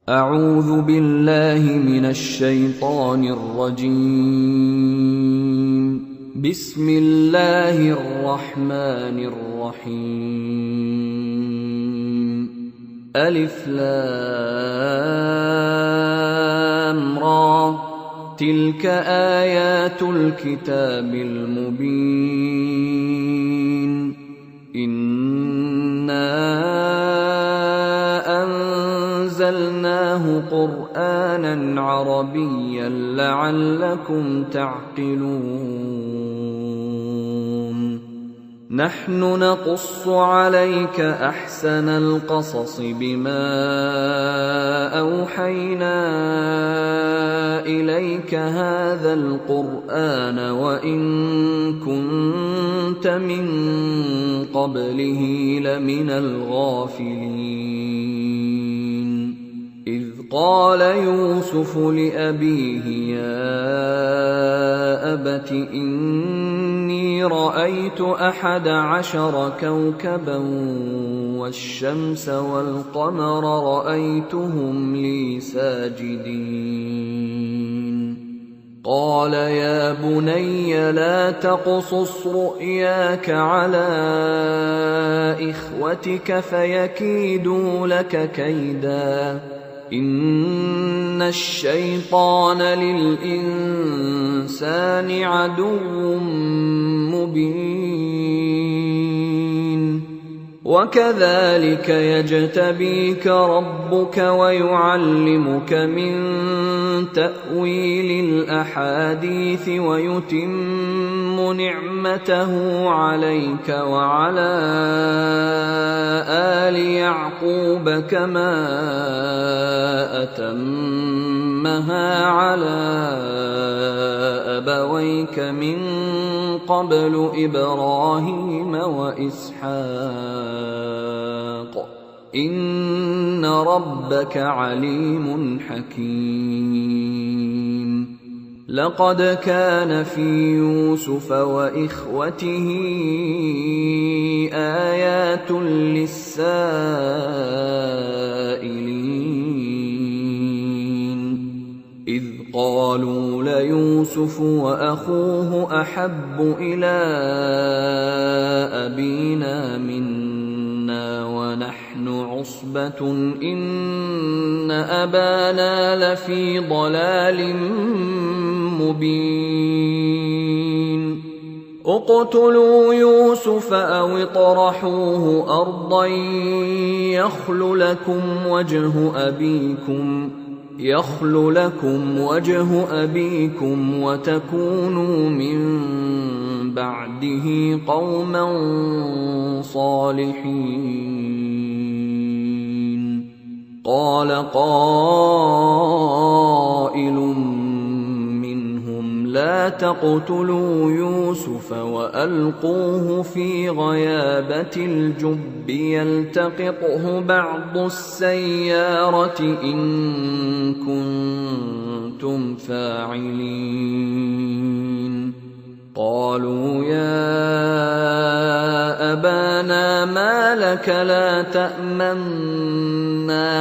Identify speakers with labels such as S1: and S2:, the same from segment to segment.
S1: أعوذ بالله من الشيطان الرجيم. بسم الله الرحمن الرحيم. ألف لام را، تلك آيات الكتاب المبين. إنا أنزلناه قرآنا عربيا لعلكم تعقلون. نحن نقص عليك أحسن القصص بما أوحينا إليك هذا القرآن وإن كنت من قبله لمن الغافلين. إذ قال يوسف لأبيه يا أبت إني رأيت 11 كوكبا والشمس والقمر رأيتهم لي ساجدين. قال يا بني لا تقصص رؤياك على إخوتك فيكيدوا لك كيدا، إن الشيطان للإنسان عدو مبين. وكذلك يجتبيك ربك ويعلمك من تأويل الأحاديث ويتم نعمته عليك وعلى آل يعقوب كما أتمها على أبويك من قبل إبراهيم وإسحاق، إن ربك عليم حكيم. لقد كان في يوسف وإخوته آيات للسائلين، إذ قالوا ليوسف وأخوه أحب إلى أبينا منا ونحن عصبة إن أبانا لفي ضلال مبين. اقتلوا يوسف أو اطرحوه أرضا يخل لكم وجه أبيكم وتكونوا من بعده قوما صالحين. قال قائل منهم لا تقتلوا يوسف وألقوه في غيابة الجب يلتقطه بعض السيارة إن كنتم فاعلين. قالوا يا أبانا ما لك لا تأمنا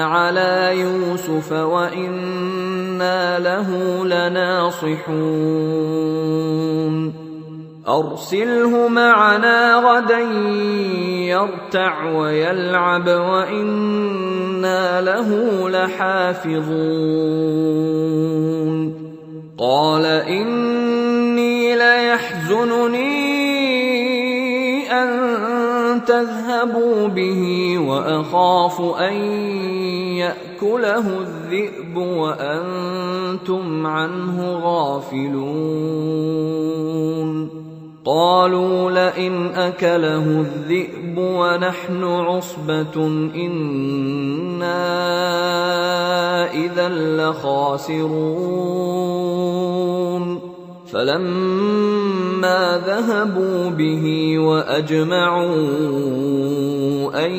S1: على يوسف وإنا له لناصحون. أرسله معنا غدا يرتع ويلعب وإنا له لحافظون. قال إني ليحزنني أن تذهبوا به وأخاف أن يأكله الذئب وأنتم عنه غافلون. قالوا لئن أكله الذئب ونحن عصبة إنا إذا لخاسرون. فلما ذهبوا به وأجمعوا أن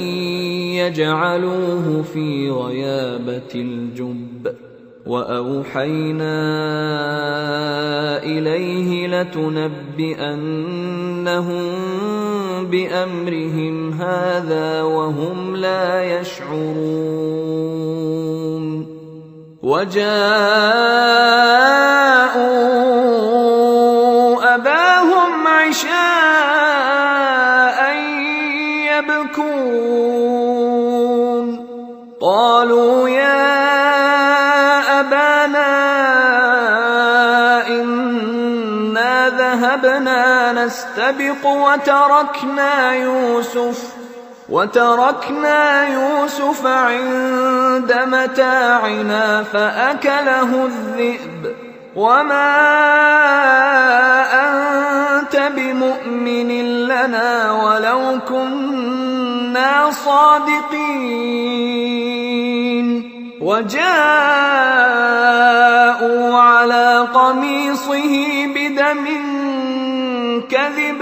S1: يجعلوه في غيابة الجب وأوحينا إليه لتنبئنهم بأمرهم هذا وهم لا يشعرون وجاءوا أباهم عشاء يبكون قالوا يا أبانا إنا ذهبنا نستبق وتركنا يوسف عند متاعنا فأكله الذئب وما أنت بمؤمن لنا ولو كنا صادقين وجاءوا على قميصه بدم كذب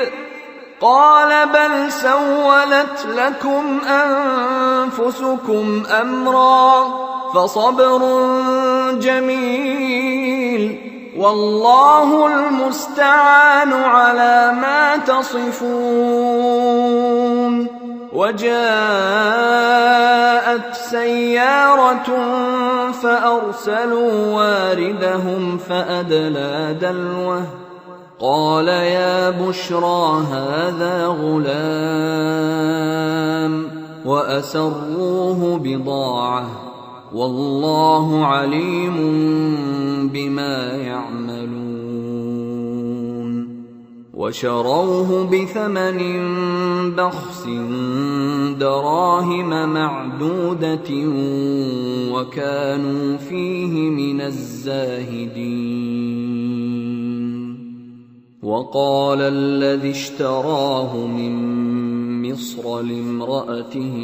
S1: قال بل سولت لكم أنفسكم أمرا فصبر جميل والله المستعان على ما تصفون وجاءت سيارة فأرسلوا واردهم فأدلى دلوه قال يا بشرى هذا غلام وأسروه بضاعة والله عليم بما يعملون وشروه بثمن بخس دراهم معدودة وكانوا فيه من الزاهدين وقال الذي اشتراه من مصر لامرأته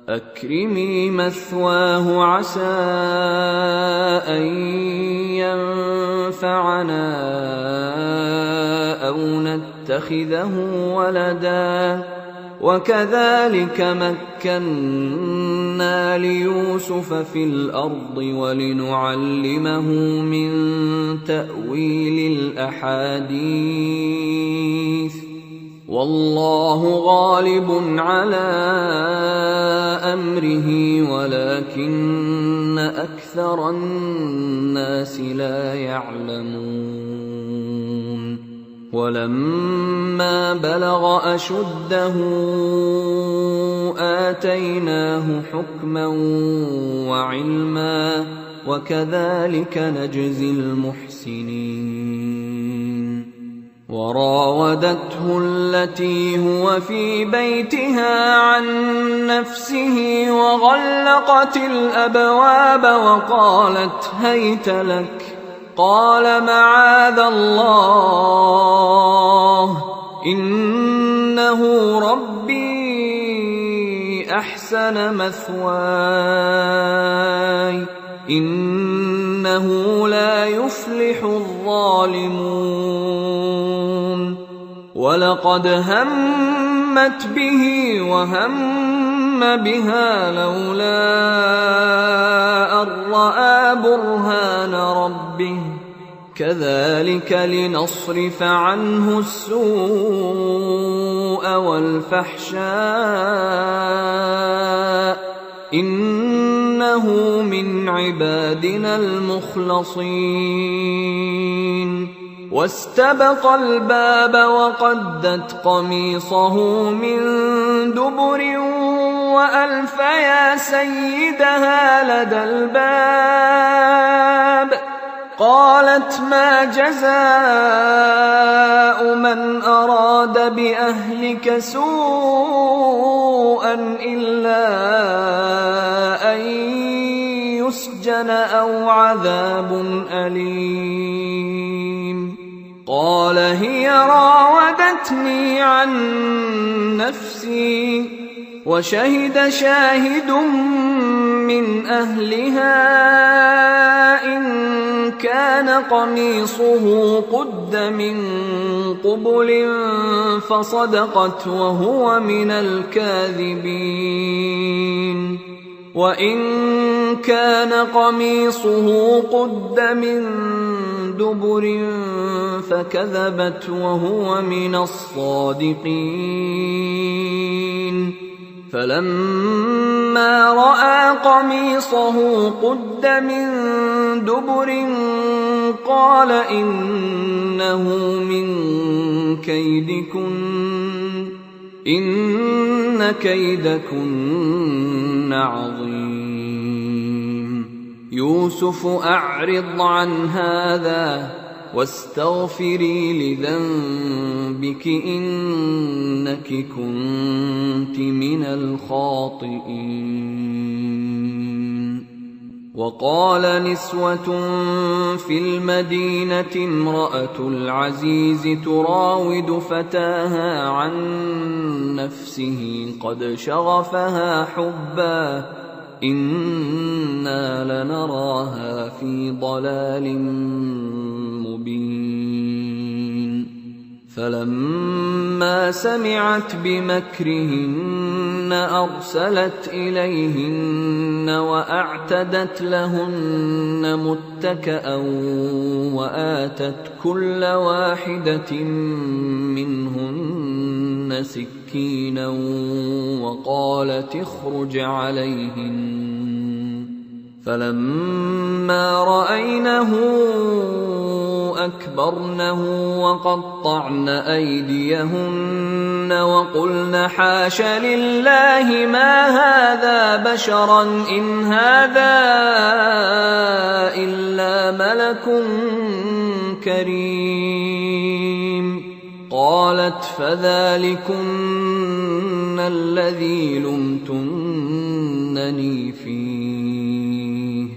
S1: أكرمي مثواه عسى أن ينفعنا أو نتخذه ولدا وكذلك مكنا ليوسف في الأرض ولنعلمه من تأويل الأحاديث والله غالب على أمره ولكن أكثر الناس لا يعلمون ولما بلغ أشده آتيناه حكما وعلما وكذلك نجزي المحسنين وراودته التي هو في بيتها عن نفسه وغلقت الأبواب وقالت هيت لك قال معاذ الله إنه ربي أحسن مثواي إنه لا يفلح الظالمون ولقد همت به وهم بها لولا أن رأى برهان ربه كذلك لنصرف عنه السوء والفحشاء إنه من عبادنا المخلصين واستبق الباب وقدت قميصه من دبر وألف يا سيدها لدى الباب قالت ما جزاء من أراد بأهلك سوءا إلا أن يسجن أو عذاب أليم قال هي راودتني عن نفسي وشهد شاهد من أهلها إن كان قميصه قد من قبل فصدقت وهو من الكاذبين وإن كان قميصه قد من دبر فكذبت وهو من الصادقين فلما رأى قميصه قد من دبر قال إنه من كيدكن إن كيدكن عظيم. يوسف أعرض عن هذا واستغفري لذنبك إنك كنت من الخاطئين. وقال نسوة في المدينة امرأة العزيز تراود فتاها عن نفسه قد شغفها حبا إنا لنراها في ضلال مبين. فلما سمعت بمكرهن أرسلت إليهن وأعتدت لهن متكأ وآتت كل واحدة منهن سكينا وقالت اخرج عليهن. فلما رأينه أكبرنه وقطعن أيديهن وقلن حاش لله ما هذا بشرا إن هذا إلا ملك كريم. قالت فذلكن الذي لمتنني فيه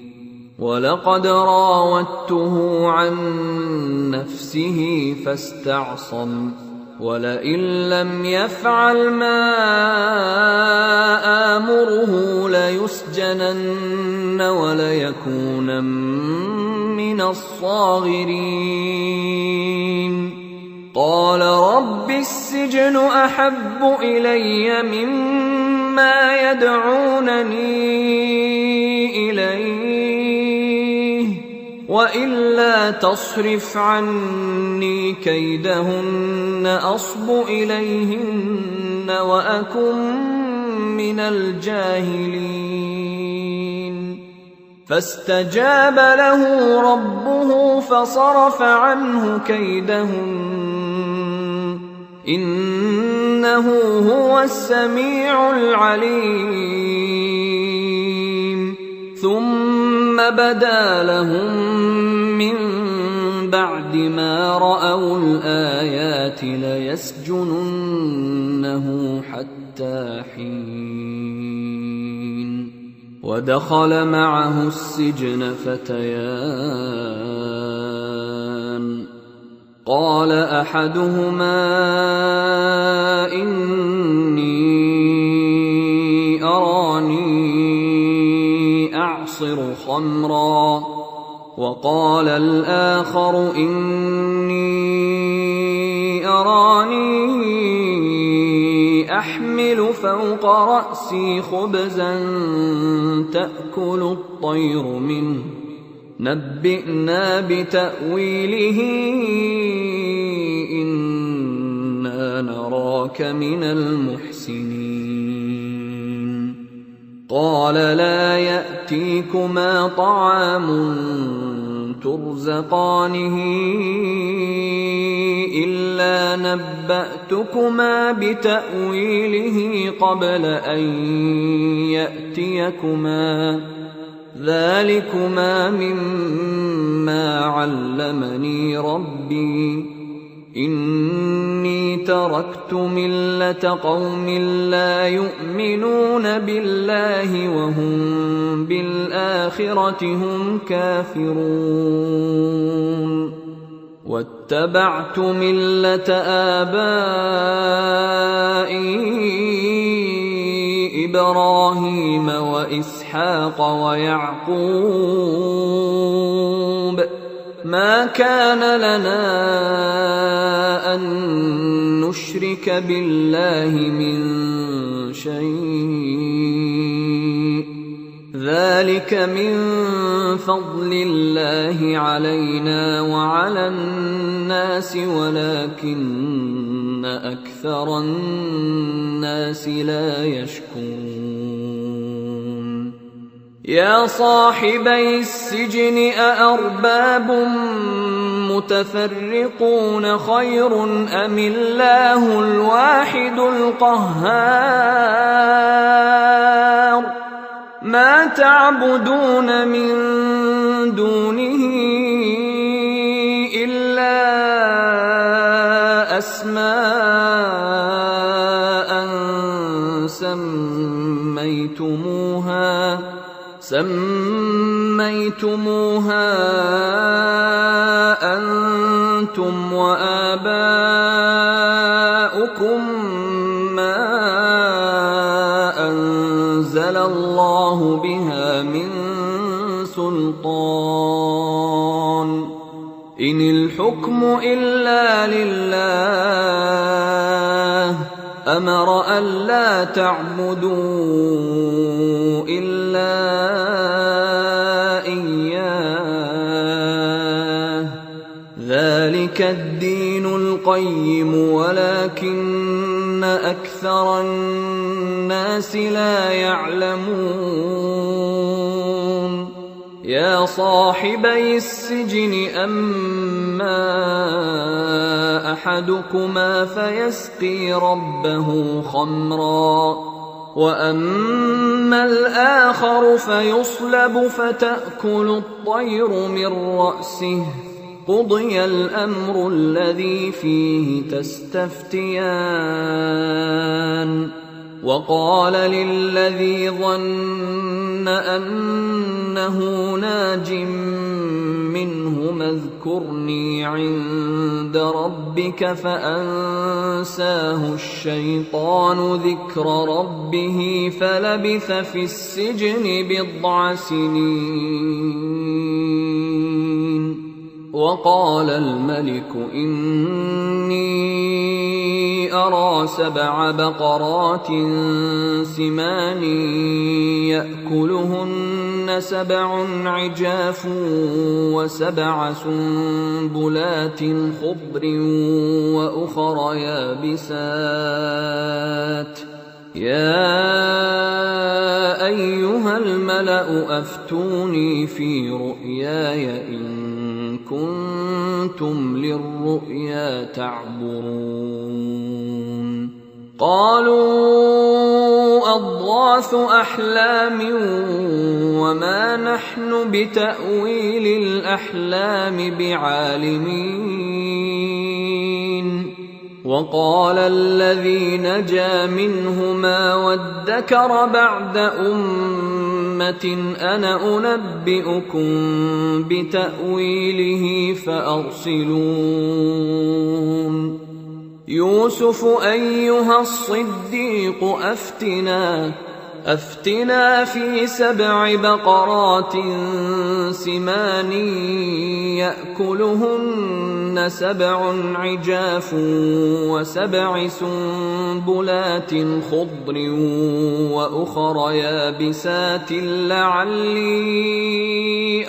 S1: ولقد راودته عن نفسه فاستعصم ولئن لم يفعل ما آمره ليسجنن وليكونن من الصاغرين. قال رب السجن أحب إلي مما يدعونني إليه وإلا تصرف عني كيدهن أصب إليهن وأكن من الجاهلين. فاستجاب له ربه فصرف عنه كيدهن إنه هو السميع العليم. ثم بدا لهم من بعد ما رأوا الآيات ليسجننه حتى حين. ودخل معه السجن فتيان قال أحدهما إني أراني أعصر خمرا وقال الآخر إني أراني أحمل فوق رأسي خبزا تأكل الطير منه نبئنا بتأويله إنا نراك من المحسنين. قال لا يأتيكما طعام ترزقانه إلا نبأتكما بتأويله قبل أن يأتيكما ذلكما مما علمني ربي إني تركت ملة قوم لا يؤمنون بالله وهم بالآخرة هم كافرون واتبعت ملة آبائي إبراهيم وإسحاق ويعقوب ما كان لنا أن نشرك بالله من شيء ذلك من فضل الله علينا وعلى الناس ولكن أكثر الناس لا يشكرون يا صاحبي السجن أأرباب متفرقون خير أم الله الواحد القهار ما تعبدون من دونه إلا أسماء سميتموها أنتم وآباؤكم ما أنزل الله بها من سلطان إن الحكم إلا لله أمر ألا تعبدوا إلا إياه ذلك الدين القيم ولكن أكثر الناس لا يعلمون يا صاحبي السجن أما أحدكما فيسقي ربه خمرا وأما الآخر فيصلب فتأكل الطير من رأسه قضي الأمر الذي فيه تستفتيان وقال للذي ظن أنه ناج منهما اذكرني عند ربك فأنساه الشيطان ذكر ربه فلبث في السجن بضع سنين وقال الملك إني أرى 7 بقرات سمان يأكلهن 7 عجاف و7 سنبلات خضر وأخر يابسات يا أيها الملأ أفتوني في رؤياي إن كنتم للرؤيا تعبرون قالوا أضغاث أحلام وما نحن بتأويل الأحلام بعالمين وقال الذي نجا منهما وادكر بعد أمة أنا أنبئكم بتأويله فأرسلون يوسف أيها الصديق أفتنا في 7 بقرات سمان يأكلهن 7 عجاف و7 سنبلات خضر وأخر يابسات لعلي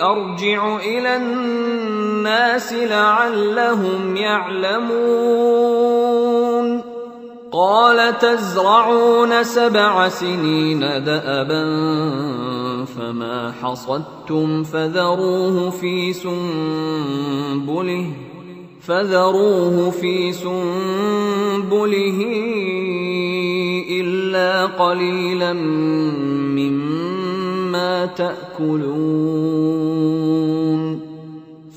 S1: أرجع إلى الناس لعلهم يعلمون قال تزرعون 7 سنين دأبا فما حصدتم فذروه في سنبله إلا قليلا مما تأكلون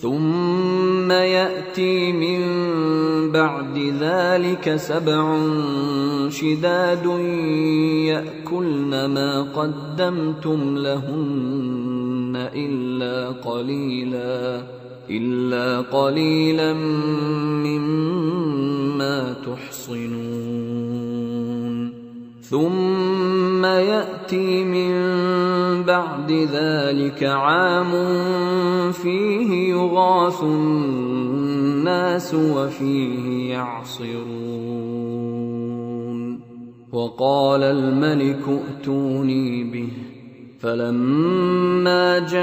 S1: ثم يأتي من بعد ذلك 7 شداد يأكلن ما قدمتم لهن إلا قليلا مما تحصنون ثم يأتي من بعد ذلك عام فيه يغاث الناس وفيه يعصرون وقال الملك ائتوني به فلما جاءه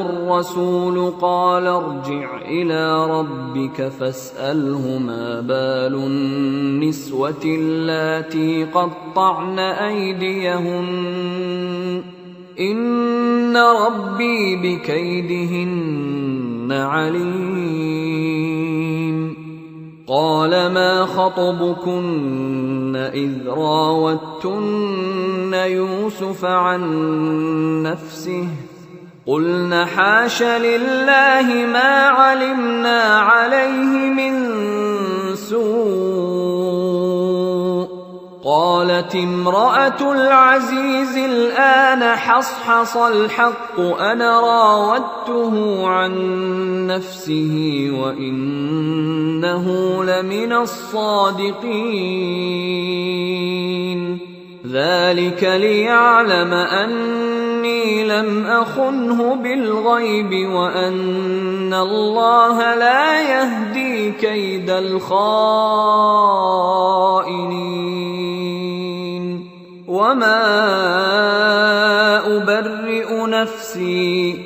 S1: الرسول قال ارجع إلى ربك فاسأله ما بال النسوة اللاتي قطعن أيديهن إن ربي بكيدهن عليم. قال ما خطبكن إذ راوتن يوسف عن نفسه قلن حاش لله ما علمنا عليه من سوء. قالت امرأة العزيز الآن حصحص الحق أنا راودته عن نفسه وإنه لمن الصادقين. ذلك ليعلم أني لم أخنه بالغيب وأن الله لا يهدي كيد الخائنين. وما أبرئ نفسي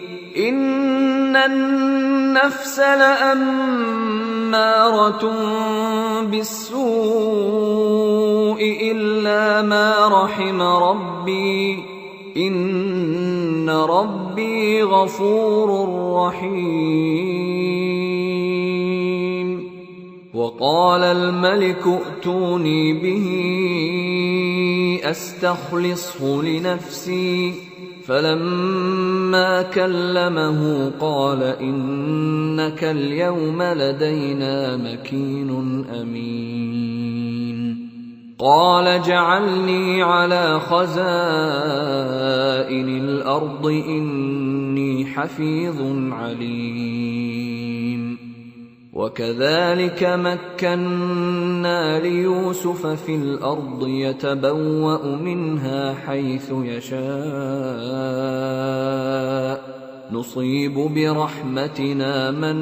S1: إن النفس لأمارة بالسوء إلا ما رحم ربي إن ربي غفور رحيم. وقال الملك ائتوني به أستخلصه لنفسي فلما كلمه قال إنك اليوم لدينا مكين أمين. قال اجعلني على خزائن الأرض إني حفيظ عليم. وكذلك مكنا ليوسف في الأرض يتبوأ منها حيث يشاء نصيب برحمتنا من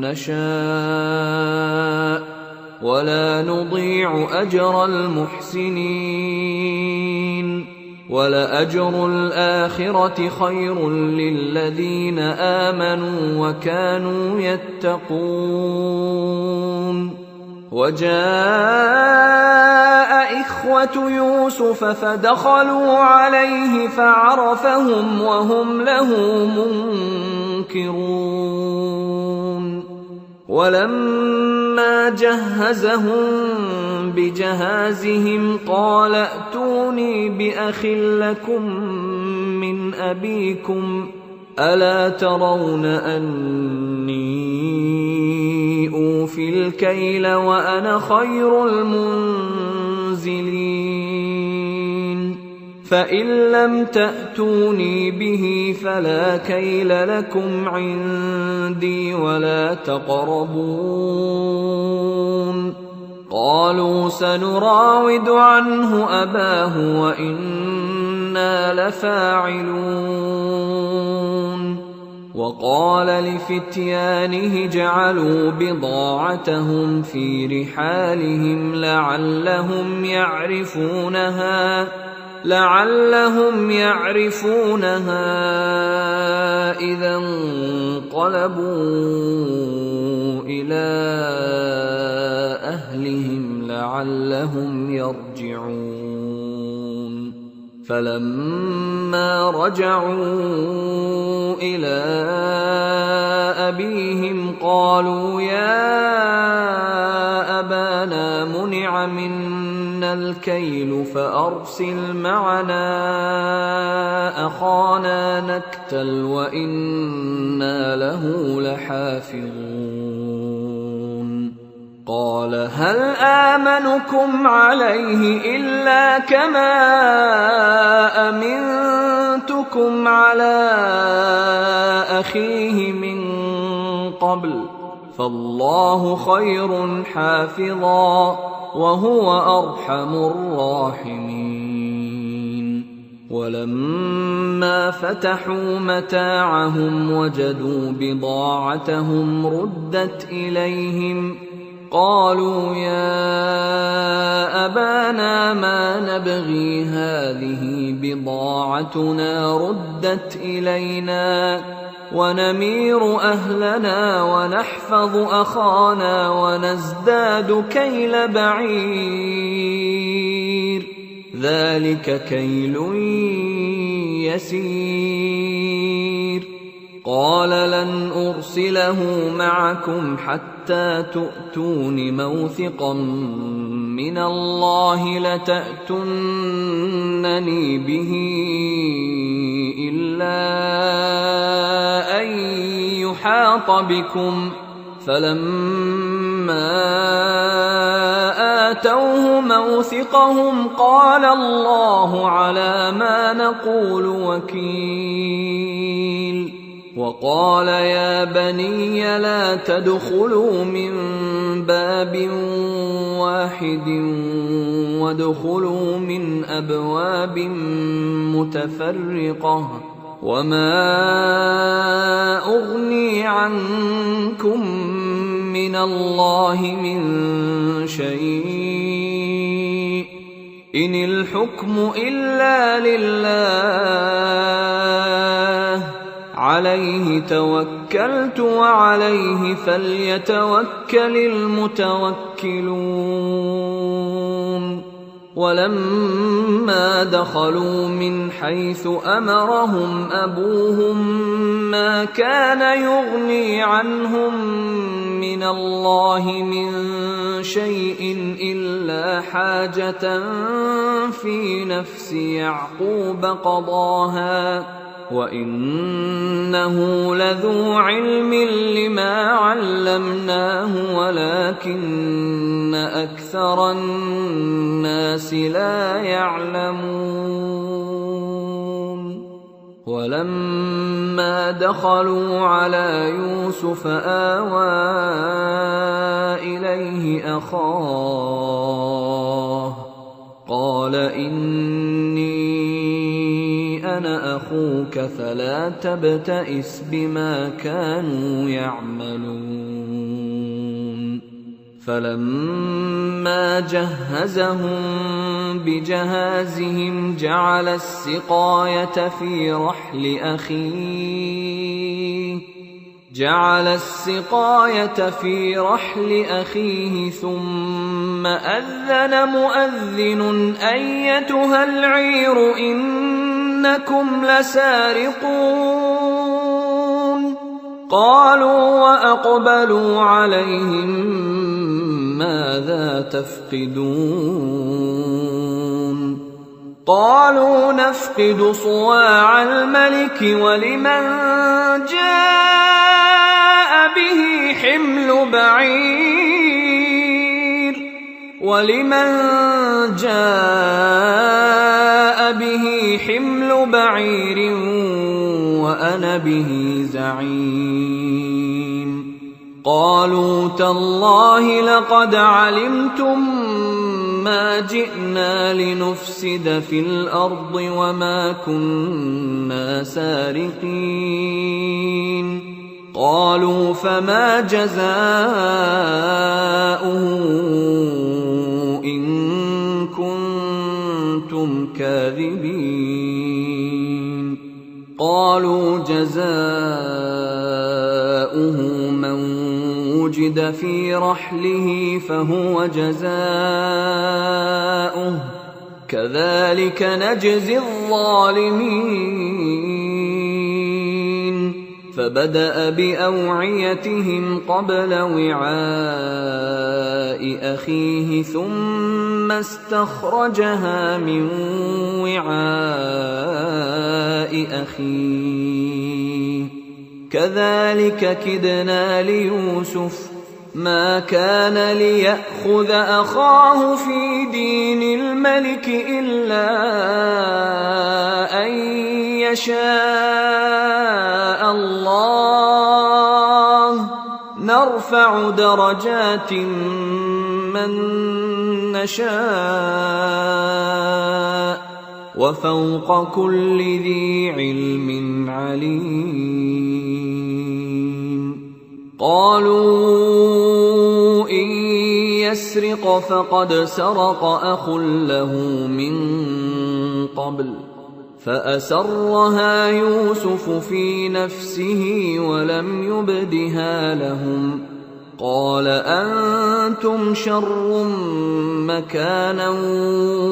S1: نشاء ولا نضيع أجر المحسنين. ولأجر الآخرة خير للذين آمنوا وكانوا يتقون. وجاء إخوة يوسف فدخلوا عليه فعرفهم وهم له منكرون. ولما جهزهم بجهازهم قال ائتوني بأخ لكم من أبيكم ألا ترون أني أوفي الكيل وأنا خير المنزلين. فإن لم تأتوني به فلا كيل لكم عندي ولا تقربون. قالوا سنراود عنه أباه وإنا لفاعلون. وقال لفتيانه جعلوا بضاعتهم في رحالهم لعلهم يعرفونها إذا انقلبوا إلى أهلهم لعلهم يرجعون. فلما رجعوا إلى أبيهم قالوا يا أبانا منع منا الكيل فأرسل معنا أخانا نكتل وإنا له لحافظون. قال هل آمنكم عليه إلا كما أمنتكم على أخيه من قبل فالله خير حافظا وهو أرحم الراحمين. ولما فتحوا متاعهم وجدوا بضاعتهم ردت إليهم قالوا يا أبانا ما نبغي هذه بضاعتنا ردت إلينا ونمير أهلنا ونحفظ أخانا ونزداد كيل بعير ذلك كيل يسير قال لن أرسله معكم حتى تؤتون موثقا من الله لتأتونني به إلا أن يحاط بكم فلما آتوه موثقهم قال الله على ما نقول وكيل وقال يا بني لا تدخلوا من باب واحد وادخلوا من أبواب متفرقة وما أغني عنكم من الله من شيء إن الحكم إلا لله عليه توكلت وعليه فليتوكل المتوكلون ولما دخلوا من حيث أمرهم أبوهم ما كان يغني عنهم من الله من شيء إلا حاجة في نفس يعقوب قضاها وإنه لذو علم لما علمناه ولكن أكثر الناس لا يعلمون ولما دخلوا على يوسف آوى إليه أخاه قال إني أنا أخوك فلا تبتئس بما كانوا يعملون فلما جهزهم بجهازهم جعل السقاية في رحل أخيه ثم أذن مؤذن أيتها العير إنكم لسارقون قالوا وأقبلوا عليهم ماذا تفقدون قالوا نفقد صواع الملك ولمن جاء به حمل بعير وأنا به زعيم قالوا تالله لقد علمتم ما جئنا لنفسد في الأرض وما كنا سارقين قالوا فما جزاؤه إن كنتم كاذبين قالوا جزاؤه من وجد في رحله فهو جزاؤه كذلك نجزي الظالمين فبدأ بأوعيتهم قبل وعاء أخيه ثم استخرجها من وعاء أخيه كذلك كدنا ليوسف ما كان ليأخذ أخاه في دين الملك إلا أن يشاء الله نرفع درجات من نشاء وفوق كل ذي علم عليم قالوا إن يسرق يسرق فقد سرق أخ له من قبل فأسرها يوسف في نفسه ولم يبدها لهم قال أنتم شر مكانا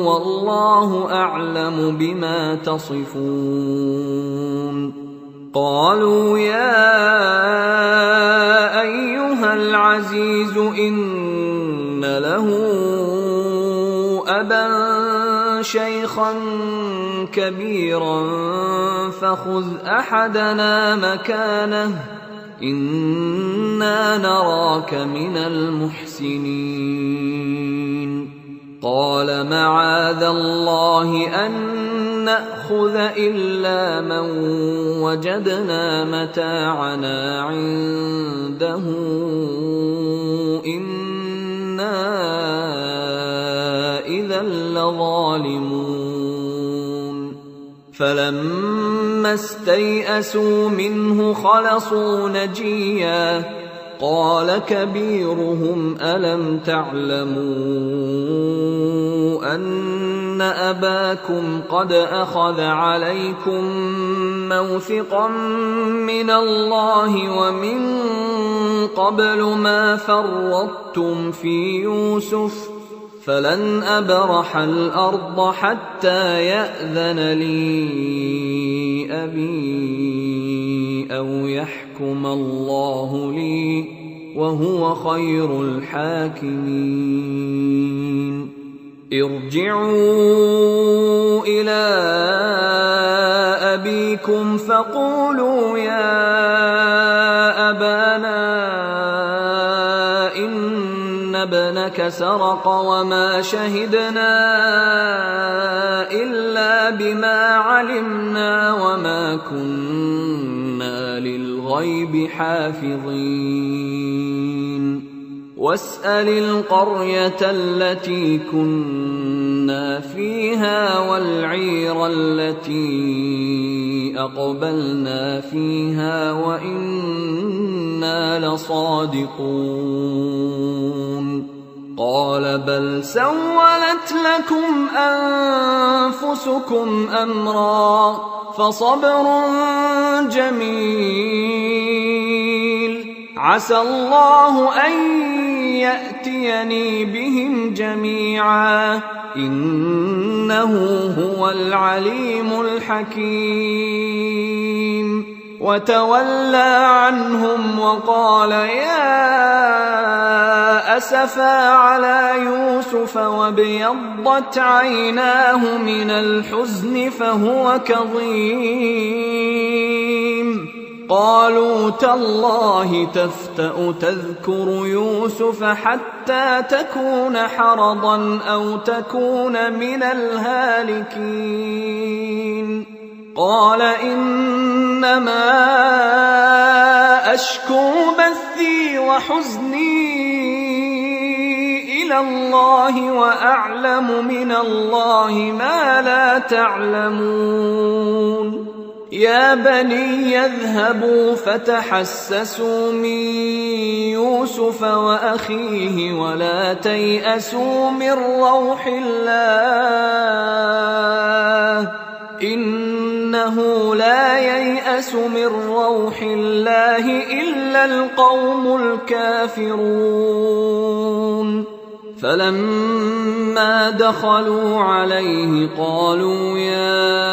S1: والله أعلم بما تصفون قالوا يا أيها العزيز إن له أبا شيخا كبيرا فخذ أحدنا مكانه إنا نراك من المحسنين قال معاذ الله أن نأخذ إلا من وجدنا متاعنا عنده إنا إذا لظالمون فلما استيئسوا منه خلصوا نجيا قال كبيرهم ألم تعلموا أن أباكم قد أخذ عليكم موثقا من الله ومن قبل ما فرطتم في يوسف فلن أبرح الأرض حتى يأذن لي أبي أو يحكم الله لي وهو خير الحاكمين ارجعوا إلى أبيكم فقولوا يا أبانا إن ابنك سرق وما شهدنا إلا بما علمنا وما كنا للغيب حافظين واسأل القرية التي كنا فيها والعير التي أقبلنا فيها وإنا لصادقون قال بل سولت لكم أنفسكم أمرا فصبر جميل عسى الله أن يأتيني بهم جميعا إنه هو العليم الحكيم وتولى عنهم وقال يا أسفا على يوسف وابيضت عيناه من الحزن فهو كظيم قالوا تالله تفتأ تذكر يوسف حتى تكون حرضا أو تكون من الهالكين قال إنما أشكو بثي وحزني إلى الله وأعلم من الله ما لا تعلمون يا بني يذهبوا فتحسسوا من يوسف وأخيه ولا تيأسوا من روح الله إنه لا ييأس من روح الله إلا القوم الكافرون فلما دخلوا عليه قالوا يا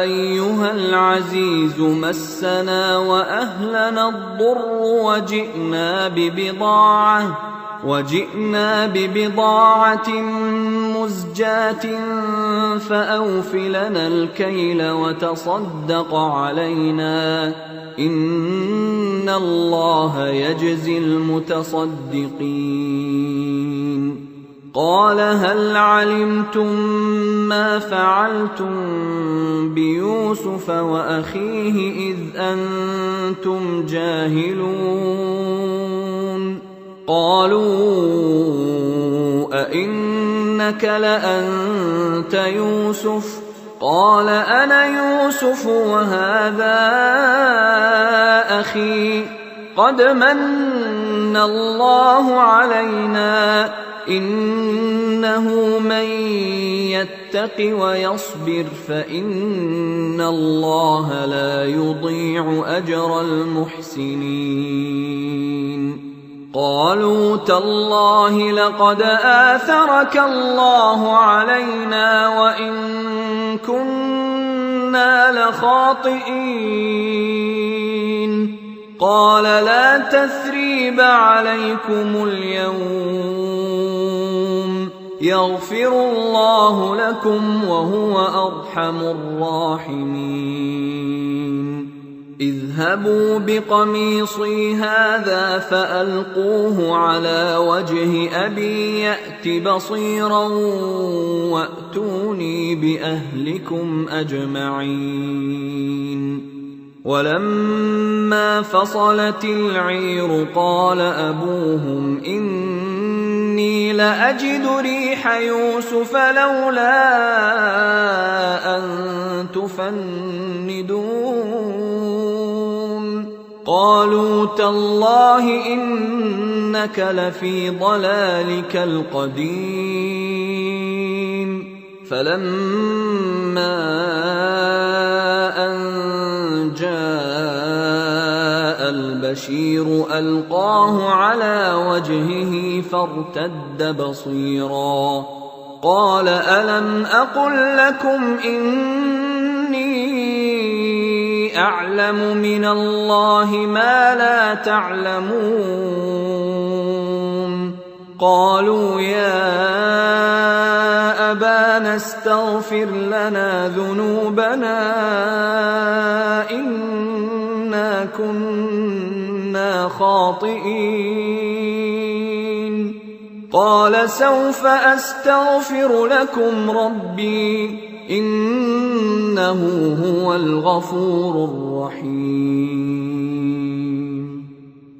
S1: أيها العزيز مسنا وأهلنا الضر وجئنا ببضاعة مزجاة فأوف لنا الكيل وتصدق علينا إن الله يجزي المتصدقين قال هل علمتم ما فعلتم بيوسف وأخيه إذ أنتم جاهلون قالوا أئنك لأنت يوسف قال أنا يوسف وهذا أخي قد من الله علينا إنه من يتق ويصبر فإن الله لا يضيع أجر المحسنين قالوا تالله لقد آثرك الله علينا وإن كنا لخاطئين قال لا تثريب عليكم اليوم يغفر الله لكم وهو أرحم الراحمين اذهبوا بقميصي هذا فألقوه على وجه أبي يأت بصيرا وأتوني بأهلكم أجمعين ولما فصلت العير قال أبوهم إني لأجد ريح يوسف لولا أن تفندون قالوا تالله إنك لفي ضلالك القديم فلما أن جاء البشير ألقاه على وجهه فارتد بصيرا قال ألم أقل لكم إني أعلم من الله ما لا تعلمون قالوا يا أبانا استغفر لنا ذنوبنا إنا كنا خاطئين قال سوف أستغفر لكم ربي إنه هو الغفور الرحيم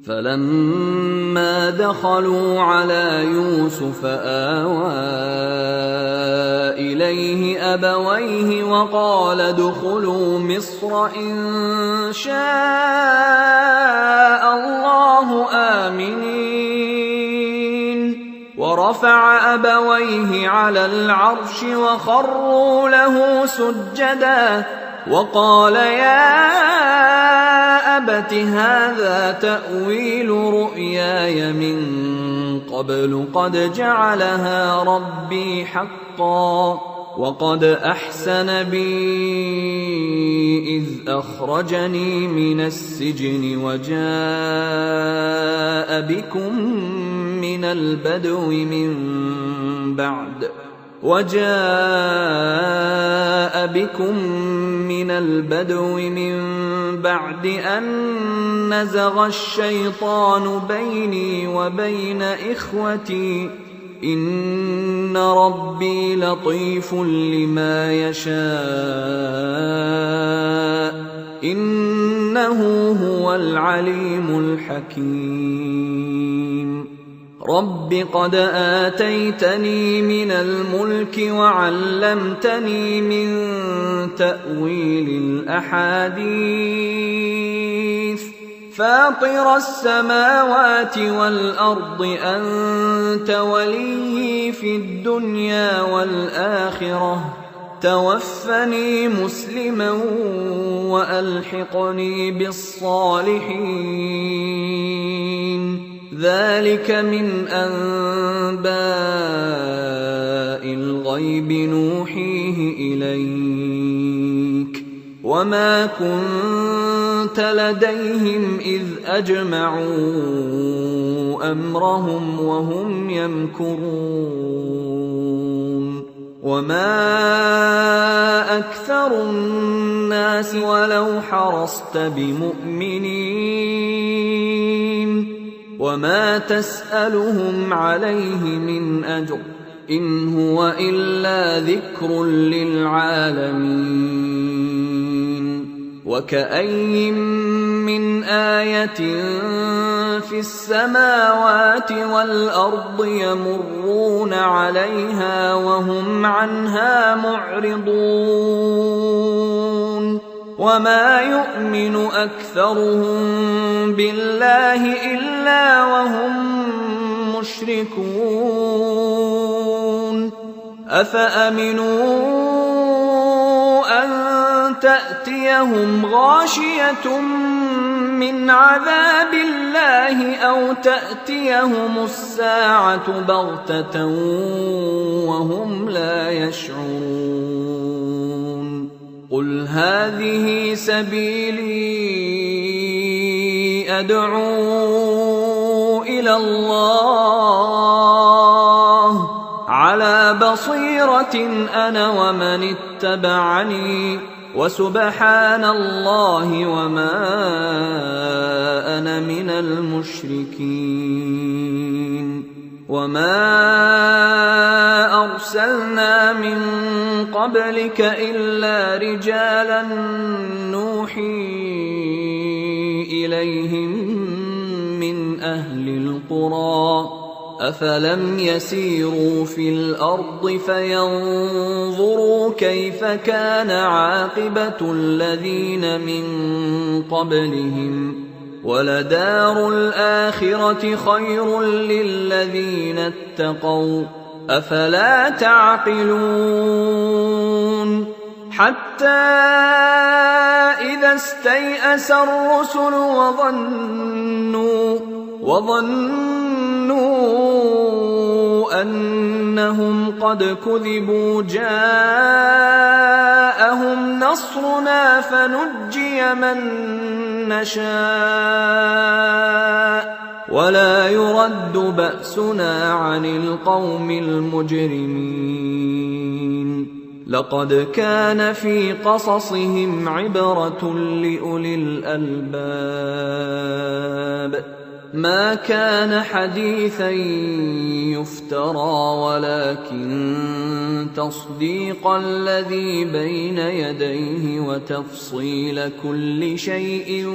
S1: فلما دخلوا على يوسف آوى إليه أبويه وقال ادخلوا مصر إن شاء الله آمنين ورفع أبويه على العرش وخروا له سجدا وقال يا أبت هذا تأويل رؤياي من قبل قد جعلها ربي حقا وقد أحسن بي إذ أخرجني من السجن وجاء بكم من البدو من بعد أن نزغ الشيطان بيني وبين إخوتي إن ربي لطيف لما يشاء إنه هو العليم الحكيم رب قد آتيتني من الملك وعلمتني من تأويل الأحاديث فاطر السماوات والأرض أنت وليي في الدنيا والآخرة توفني مسلما وألحقني بالصالحين ذلك من أنباء الغيب نوحيه إليك وما كنت لديهم إذ أجمعوا أمرهم وهم يمكرون وما أكثر الناس ولو حرصت بمؤمنين وما تسألهم عليه من أجر إن هو إلا ذكر للعالمين وكأي من آية في السماوات والأرض يمرون عليها وهم عنها معرضون وما يؤمن أكثرهم بالله إلا وهم مشركون أفأمنوا أن تأتيهم غاشية من عذاب الله أو تأتيهم الساعة بغتة وهم لا يشعرون قل هذه سبيلي أدعو إلى الله على بصيرة أنا ومن اتبعني وسبحان الله وما أنا من المشركين وما أرسلنا من قبلك إلا رجالا نوحي إليهم من أهل القرى أفلم يسيروا في الأرض فينظروا كيف كان عاقبة الذين من قبلهم ولدار الآخرة خير للذين اتقوا أفلا تعقلون حتى إذا استيأس الرسل وظنوا أنهم قد كذبوا جاءهم نصرنا فنجي من نشاء ولا يرد بأسنا عن القوم المجرمين لقد كان في قصصهم عبرة لأولي الألباب ما كان حديثا يفترى ولكن تصديق الذي بين يديه وتفصيل كل شيء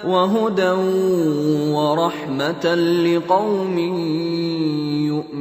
S1: وهدى ورحمة لقوم يؤمنون